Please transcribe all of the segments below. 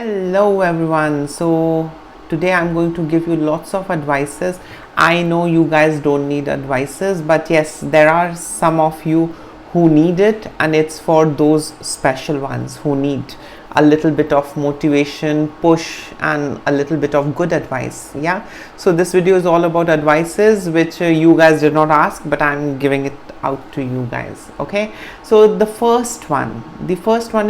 Hello everyone. So today I'm going to give you lots of advices. I know you guys don't need advices, but yes, there are some of you who need it, and it's for those special ones who need a little bit of motivation, push, and a little bit of good advice. Yeah, so this video is all about advices which you guys did not ask, but I'm giving it out to you guys. Okay, so the first one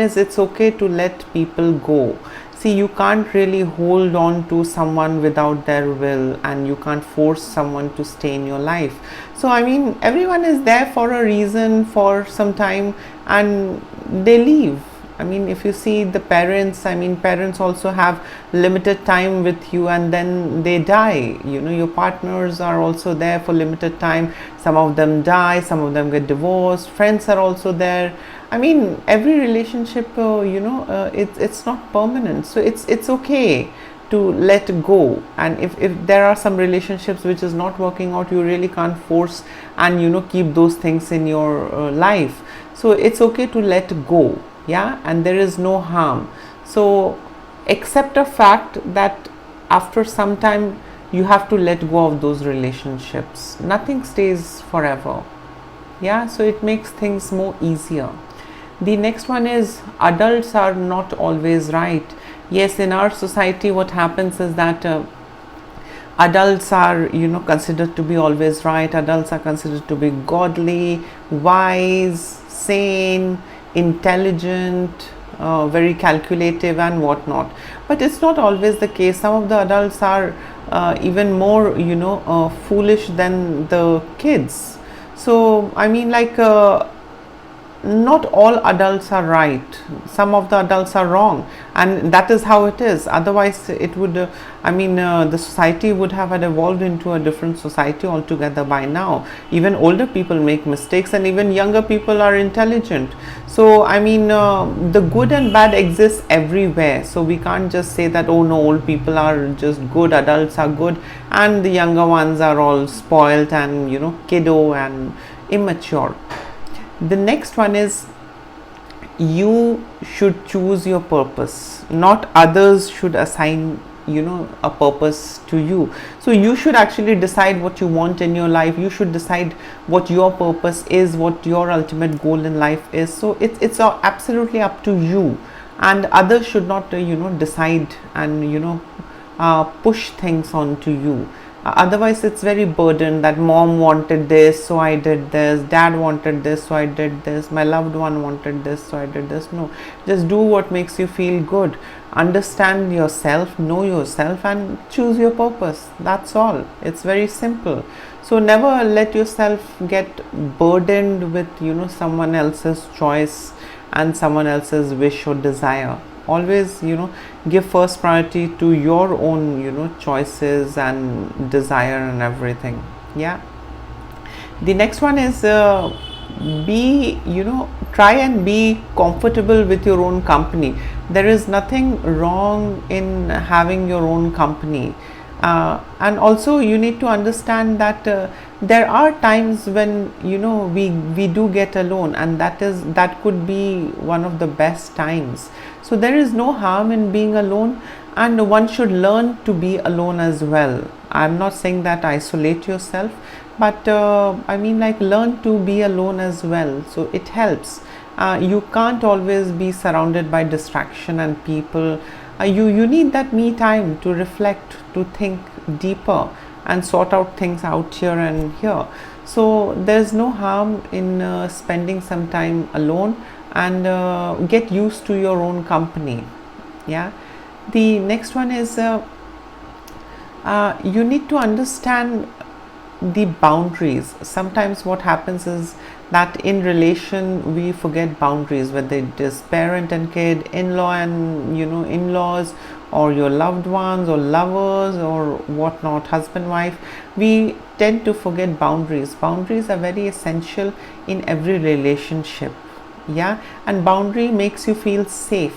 is, it's okay to let people go. See, you can't really hold on to someone without their will, and you can't force someone to stay in your life. So I mean, everyone is there for a reason, for some time, and they leave. I mean, if you see the parents, I mean, parents also have limited time with you and then they die. You know, your partners are also there for limited time. Some of them die, some of them get divorced. Friends are also there. I mean, every relationship, it's not permanent. So it's okay to let go. And if there are some relationships which is not working out, you really can't force and keep those things in your life. So it's okay to let go. Yeah, and there is no harm. So accept a fact that after some time you have to let go of those relationships. Nothing stays forever. Yeah, so it makes things more easier. The next one is, adults are not always right. Yes, in our society what happens is that adults are considered to be always right. Adults are considered to be godly, wise, sane, intelligent, very calculative and whatnot. But it's not always the case. Some of the adults are even more foolish than the kids. So I mean, like, not all adults are right. Some of the adults are wrong, and that is how it is. Otherwise it would the society would have had evolved into a different society altogether by now. Even older people make mistakes, and even younger people are intelligent. So I mean, the good and bad exists everywhere. So we can't just say that, oh no, old people are just good, adults are good, and the younger ones are all spoiled and kiddo and immature. The next one is, you should choose your purpose, not others should assign a purpose to you. So you should actually decide what you want in your life. You should decide what your purpose is, what your ultimate goal in life is. So it's absolutely up to you, and others should not decide and push things onto you. Otherwise it's very burdened that mom wanted this, so I did this, dad wanted this, so I did this, my loved one wanted this, so I did this. No, just do what makes you feel good. Understand yourself, know yourself, and choose your purpose. That's all. It's very simple. So never let yourself get burdened with someone else's choice and someone else's wish or desire. Always give first priority to your own choices and desire and everything. Yeah, the next one is, try and be comfortable with your own company. There is nothing wrong in having your own company, and also you need to understand that there are times when we do get alone, and that could be one of the best times. So there is no harm in being alone, and one should learn to be alone as well. I'm not saying that isolate yourself, but learn to be alone as well. So it helps. You can't always be surrounded by distraction and people. You need that me time to reflect, to think deeper and sort out things out here and here. So there's no harm in spending some time alone, and get used to your own company. Yeah, the next one is, you need to understand the boundaries. Sometimes what happens is that in relation we forget boundaries, whether it is parent and kid, in-law and in-laws, or your loved ones or lovers or whatnot, husband, wife. We tend to forget boundaries. Boundaries are very essential in every relationship. Yeah, and boundary makes you feel safe,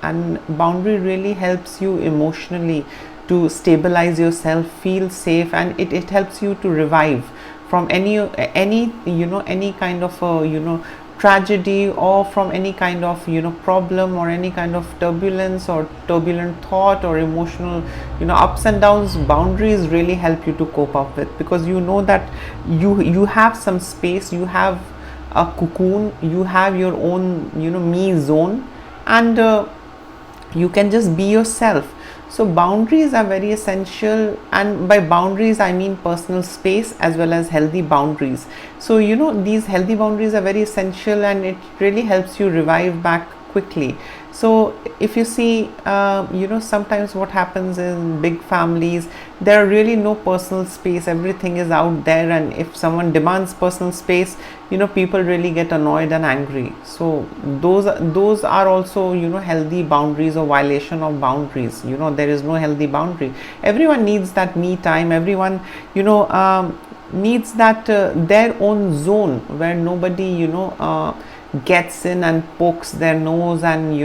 and boundary really helps you emotionally to stabilize yourself, feel safe, and it helps you to revive from any kind of tragedy or from any kind of problem or any kind of turbulence or turbulent thought or emotional ups and downs, boundaries really help you to cope up with, because you know that you have some space, you have a cocoon, you have your own me zone, and you can just be yourself. So boundaries are very essential, and by boundaries I mean personal space as well as healthy boundaries. So these healthy boundaries are very essential, and it really helps you revive back quickly. So if you see sometimes what happens in big families, there are really no personal space, everything is out there, and if someone demands personal space, people really get annoyed and angry. So those are also healthy boundaries or violation of boundaries. There is no healthy boundary. Everyone needs that me time, everyone needs that their own zone where nobody gets in and pokes their nose and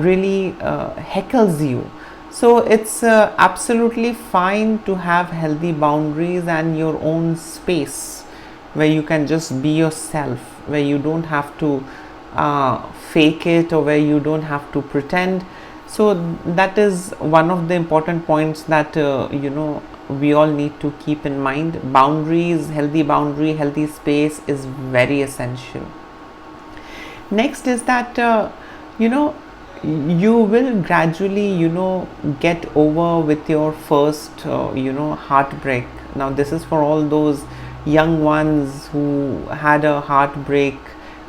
really heckles you. So it's absolutely fine to have healthy boundaries and your own space where you can just be yourself, where you don't have to fake it, or where you don't have to pretend. So that is one of the important points that we all need to keep in mind. Boundaries, healthy boundary, healthy space is very essential. Next is that you will gradually get over with your first heartbreak. Now this is for all those young ones who had a heartbreak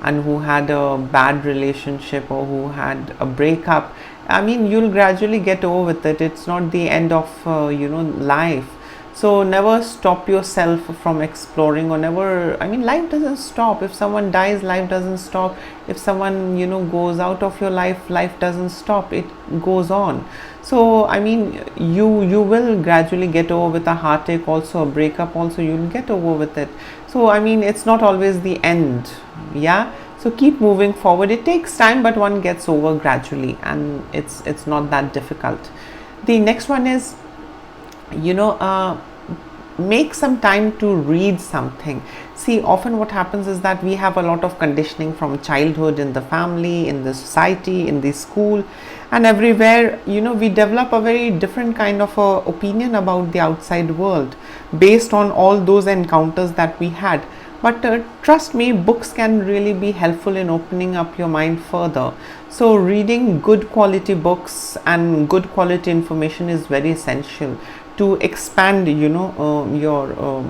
and who had a bad relationship or who had a breakup. I mean, you'll gradually get over with it. It's not the end of life. So never stop yourself from exploring, or never, I mean, life doesn't stop. If someone dies, life doesn't stop. If someone goes out of your life, life doesn't stop, it goes on. So I mean, you will gradually get over with a heartache also, a breakup also, you'll get over with it. So I mean, it's not always the end. Yeah, so keep moving forward. It takes time, but one gets over gradually, and it's not that difficult. The next one is make some time to read something. See, often what happens is that we have a lot of conditioning from childhood, in the family, in the society, in the school, and everywhere. We develop a very different kind of opinion about the outside world based on all those encounters that we had. But trust me, books can really be helpful in opening up your mind further. So reading good quality books and good quality information is very essential to expand your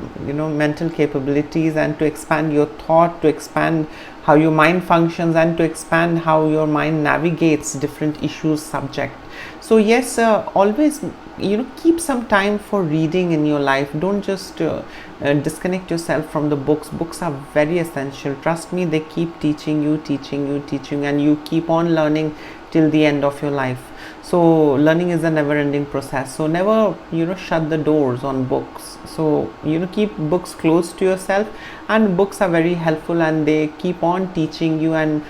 mental capabilities, and to expand your thought, to expand how your mind functions, and to expand how your mind navigates different issues, subject. So yes, always keep some time for reading in your life. Don't just disconnect yourself from the books. Books are very essential. Trust me, they keep teaching you, and you keep on learning till the end of your life. So learning is a never ending process. So never shut the doors on books. So keep books close to yourself, and books are very helpful, and they keep on teaching you and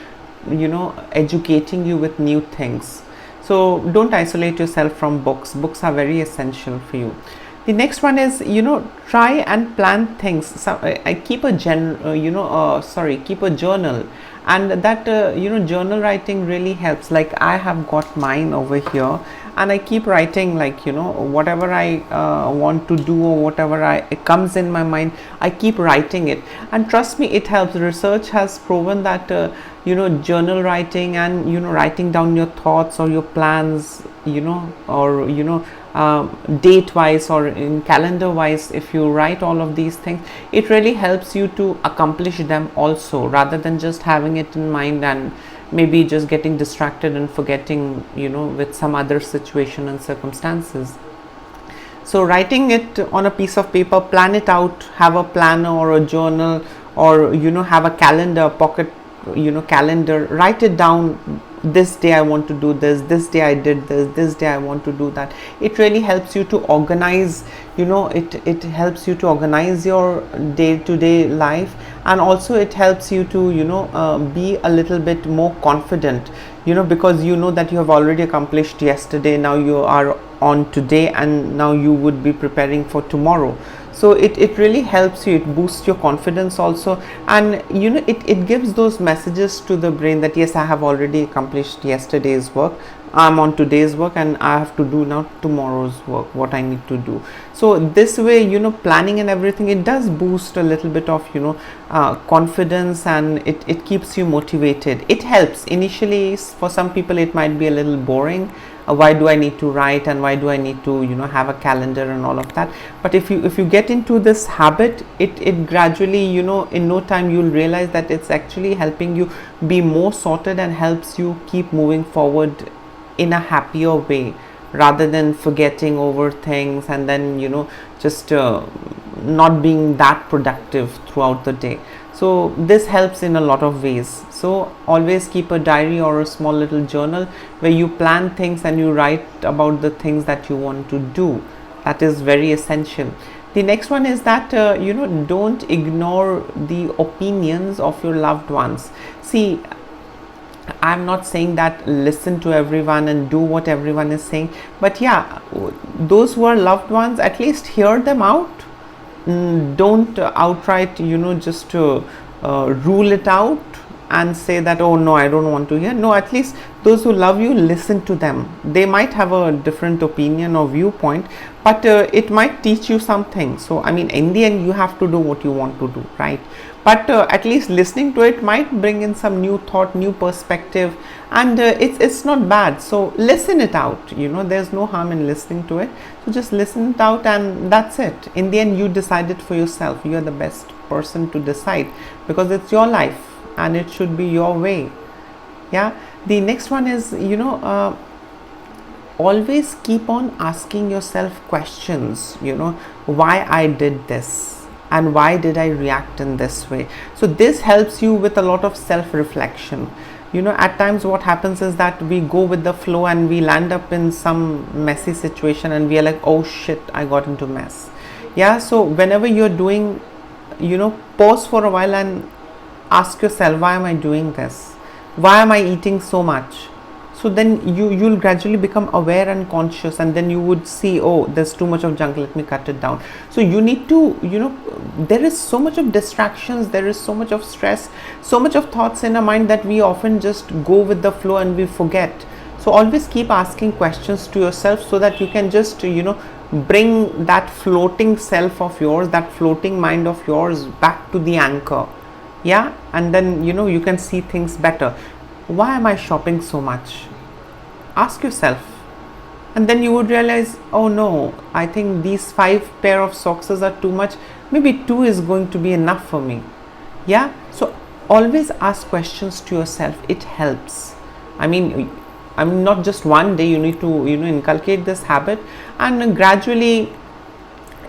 educating you with new things. So don't isolate yourself from books. Books are very essential for you. The next one is try and plan things. So I keep a keep a journal, and that journal writing really helps. Like I have got mine over here, and I keep writing, like whatever I want to do, or whatever it comes in my mind, I keep writing it, and trust me, it helps. Research has proven that journal writing and writing down your thoughts or your plans, or date wise or in calendar wise, if you write all of these things, it really helps you to accomplish them also, rather than just having it in mind and maybe just getting distracted and forgetting with some other situation and circumstances. So writing it on a piece of paper, plan it out, have a planner or a journal, or have a calendar, pocket calendar, write it down. This day I want to do this day I did this day I want to do that. It really helps you to organize, it helps you to organize your day-to-day life, and also it helps you to be a little bit more confident, because that you have already accomplished yesterday. Now you are on today, and now you would be preparing for tomorrow. So it really helps you, it boosts your confidence also, and it gives those messages to the brain that yes, I have already accomplished yesterday's work, I'm on today's work, and I have to do now tomorrow's work, what I need to do. So this way, planning and everything, it does boost a little bit of confidence, and it keeps you motivated. It helps initially. For some people it might be a little boring. Why do I need to write, and why do I need to have a calendar and all of that? But if you get into this habit, it gradually, in no time you'll realize that it's actually helping you be more sorted and helps you keep moving forward in a happier way, rather than forgetting over things and then just not being that productive throughout the day. So this helps in a lot of ways. So always keep a diary or a small little journal where you plan things and you write about the things that you want to do. That is very essential. The next one is that don't ignore the opinions of your loved ones. See, I'm not saying that listen to everyone and do what everyone is saying, but yeah, those who are loved ones, at least hear them out. Don't outright just rule it out and say that, oh no, I don't want to hear. No, at least those who love you, listen to them. They might have a different opinion or viewpoint, but it might teach you something. So I mean, in the end you have to do what you want to do, right? But at least listening to it might bring in some new thought, new perspective, and it's not bad. So listen it out. There's no harm in listening to it. So just listen it out, and that's it. In the end, you decide it for yourself. You are the best person to decide, because it's your life and it should be your way. Yeah. The next one is always keep on asking yourself questions. Why I did this, and why did I react in this way? So this helps you with a lot of self-reflection. At times what happens is that we go with the flow and we land up in some messy situation and we are like, oh shit, I got into mess. Yeah. So whenever you're doing, pause for a while and ask yourself, why am I doing this? Why am I eating so much? So then you'll gradually become aware and conscious, and then you would see, oh, there's too much of junk, let me cut it down. So you need to, there is so much of distractions, there is so much of stress, so much of thoughts in our mind that we often just go with the flow and we forget. So always keep asking questions to yourself, so that you can just bring that floating self of yours, that floating mind of yours back to the anchor. Yeah. And then you can see things better. Why am I shopping so much? Ask yourself, and then you would realize, oh no, I think these 5 pair of socks are too much. Maybe 2 is going to be enough for me. Yeah. So always ask questions to yourself. It helps. I mean not just one day. You need to inculcate this habit, and gradually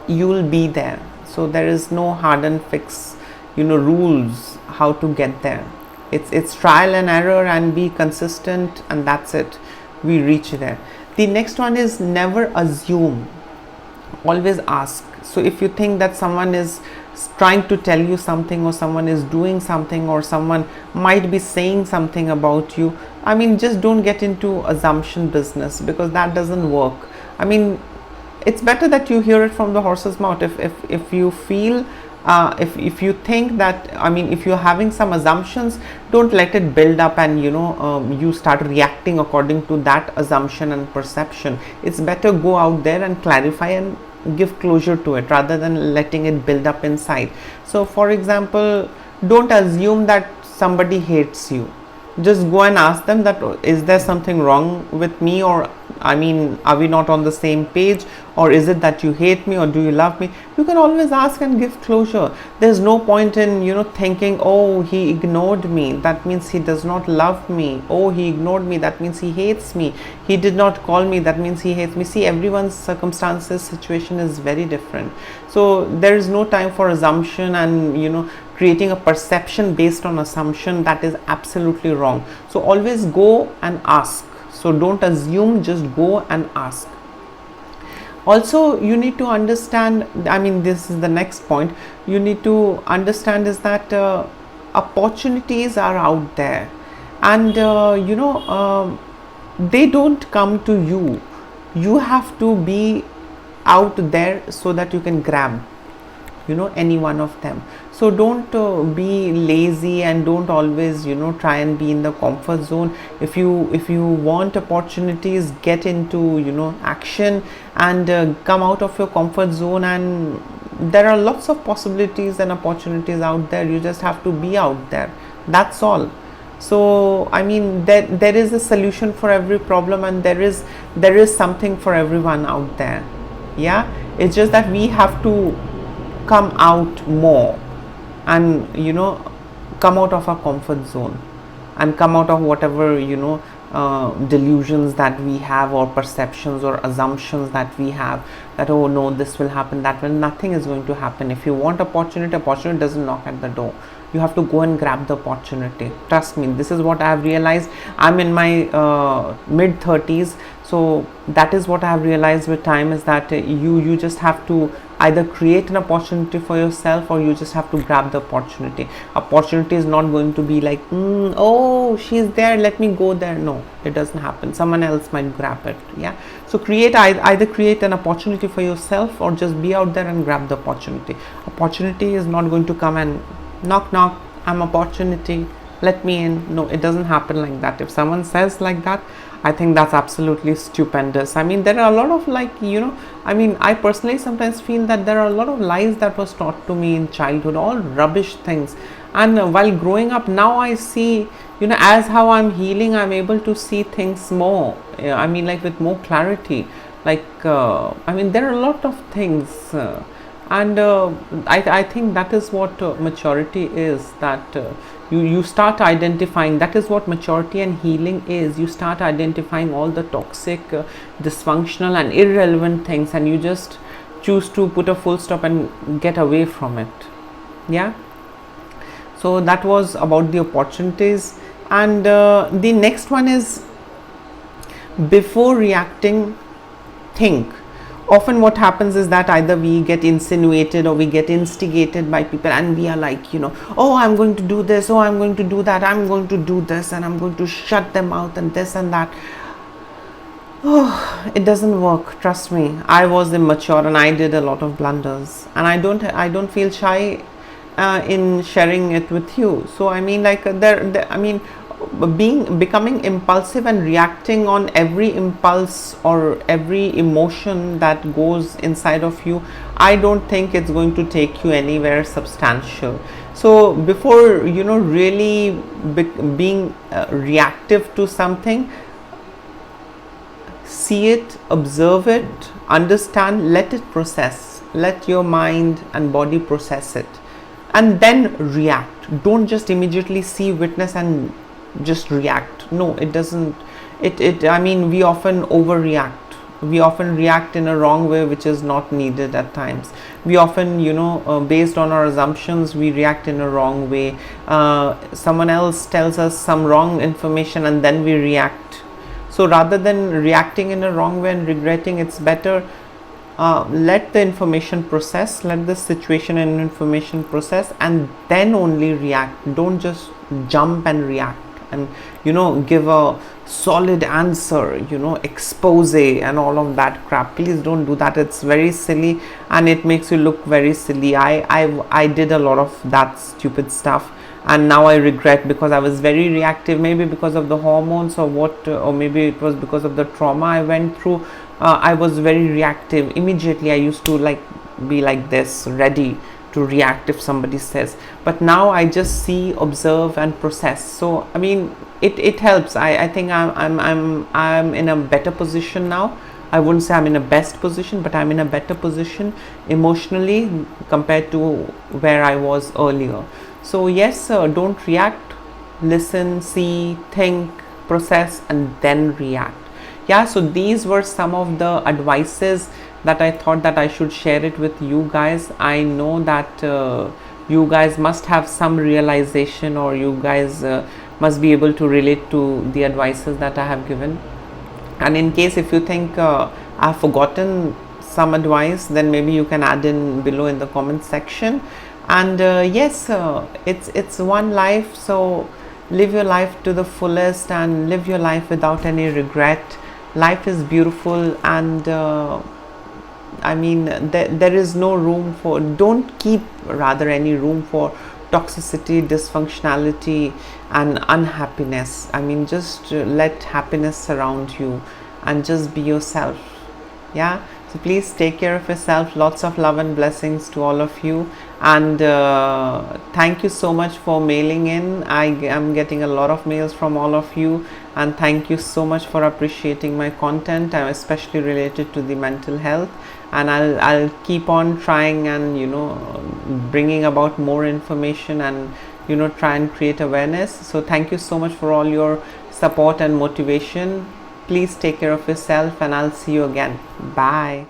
you will be there. So there is no hard and fix rules how to get there. It's trial and error, and be consistent, and that's it. We reach there. The next one is never assume. Always ask. So if you think that someone is trying to tell you something, or someone is doing something, or someone might be saying something about you, just don't get into assumption business, because that doesn't work. It's better that you hear it from the horse's mouth. If you feel if you think that, if you're having some assumptions, don't let it build up and you start reacting according to that assumption and perception. It's better go out there and clarify and give closure to it, rather than letting it build up inside. So for example, don't assume that somebody hates you. Just go and ask them that, is there something wrong with me, or are we not on the same page, or is it that you hate me, or do you love me? You can always ask and give closure. There's no point in thinking, oh, he ignored me, that means he does not love me. Oh, he ignored me, that means he hates me. He did not call me, that means he hates me. See, everyone's circumstances, situation is very different. So there is no time for assumption and creating a perception based on assumption. That is absolutely wrong. So always go and ask. So don't assume, just go and ask. Also, you need to understand, this is the next point, you need to understand is that opportunities are out there, and they don't come to you. You have to be out there so that you can grab. any one of them. So don't be lazy, and don't always try and be in the comfort zone. If you want opportunities, get into action, and come out of your comfort zone. And there are lots of possibilities and opportunities out there. You just have to be out there, that's all. So I mean, there is a solution for every problem, and there is something for everyone out there. Yeah, it's just that we have to come out more, and come out of our comfort zone, and come out of whatever delusions that we have, or perceptions or assumptions that we have, that oh no, this will happen, that will. Nothing is going to happen. If you want opportunity doesn't knock at the door. You have to go and grab the opportunity. Trust me, this is what I have realized. I'm in my mid 30s, so that is what I have realized with time, is that you just have to either create an opportunity for yourself, or you just have to grab the opportunity. Opportunity is not going to be like, oh, she's there, let me go there. No, it doesn't happen. Someone else might grab it. Yeah, so either create an opportunity for yourself, or just be out there and grab the opportunity. Opportunity is not going to come and knock knock, I'm opportunity, let me in. No, it doesn't happen like that. If someone says like that, I think that's absolutely stupendous. I mean, there are a lot of I personally sometimes feel that there are a lot of lies that was taught to me in childhood, all rubbish things. And while growing up now, I see, as how I'm healing, I'm able to see things more, with more clarity. There are a lot of things, and I think that is what maturity is, that you start identifying. That is what maturity and healing is. You start identifying all the toxic, dysfunctional and irrelevant things, and you just choose to put a full stop and get away from it. Yeah, so that was about the opportunities. And the next one is, before reacting, think. Often what happens is that either we get insinuated or we get instigated by people, and we are like, oh, I'm going to do this, oh, I'm going to do that, I'm going to do this, and I'm going to shut them out, and this and that. Oh, it doesn't work. Trust me, I was immature and I did a lot of blunders, and I don't feel shy in sharing it with you. So becoming impulsive and reacting on every impulse or every emotion that goes inside of you, I don't think it's going to take you anywhere substantial. So before really being reactive to something, see it, observe it, understand, let it process, let your mind and body process it, and then react. Don't just immediately see, witness and just react. No, it doesn't. We often overreact. We often react in a wrong way, which is not needed at times. We often, based on our assumptions, we react in a wrong way. Someone else tells us some wrong information, and then we react. So rather than reacting in a wrong way and regretting, it's better let the information process, let the situation and information process, and then only react. Don't just jump and react and give a solid answer, expose and all of that crap. Please don't do that. It's very silly, and it makes you look very silly. I did a lot of that stupid stuff, and now I regret, because I was very reactive, maybe because of the hormones or what, or maybe it was because of the trauma I went through. I was very reactive. Immediately I used to be like this, ready to react if somebody says. But now I just see, observe and process. So it helps. I think I'm in a better position now. I wouldn't say I'm in a best position, but I'm in a better position emotionally compared to where I was earlier. So yes, don't react, listen, see, think, process, and then react. Yeah, so these were some of the advices that I thought that I should share it with you guys. I know that you guys must have some realization, or you guys must be able to relate to the advices that I have given. And in case if you think I've forgotten some advice, then maybe you can add in below in the comment section. And yes, it's one life, so live your life to the fullest and live your life without any regret. Life is beautiful, and I mean, there is no room for, don't keep rather any room for toxicity, dysfunctionality and unhappiness. I mean, just let happiness surround you and just be yourself. Yeah, so please take care of yourself. Lots of love and blessings to all of you, and thank you so much for mailing in. I am getting a lot of mails from all of you, and thank you so much for appreciating my content, especially related to the mental health. And I'll keep on trying and, you know, bringing about more information and, you know, try and create awareness. So thank you so much for all your support and motivation. Please take care of yourself, and I'll see you again. Bye.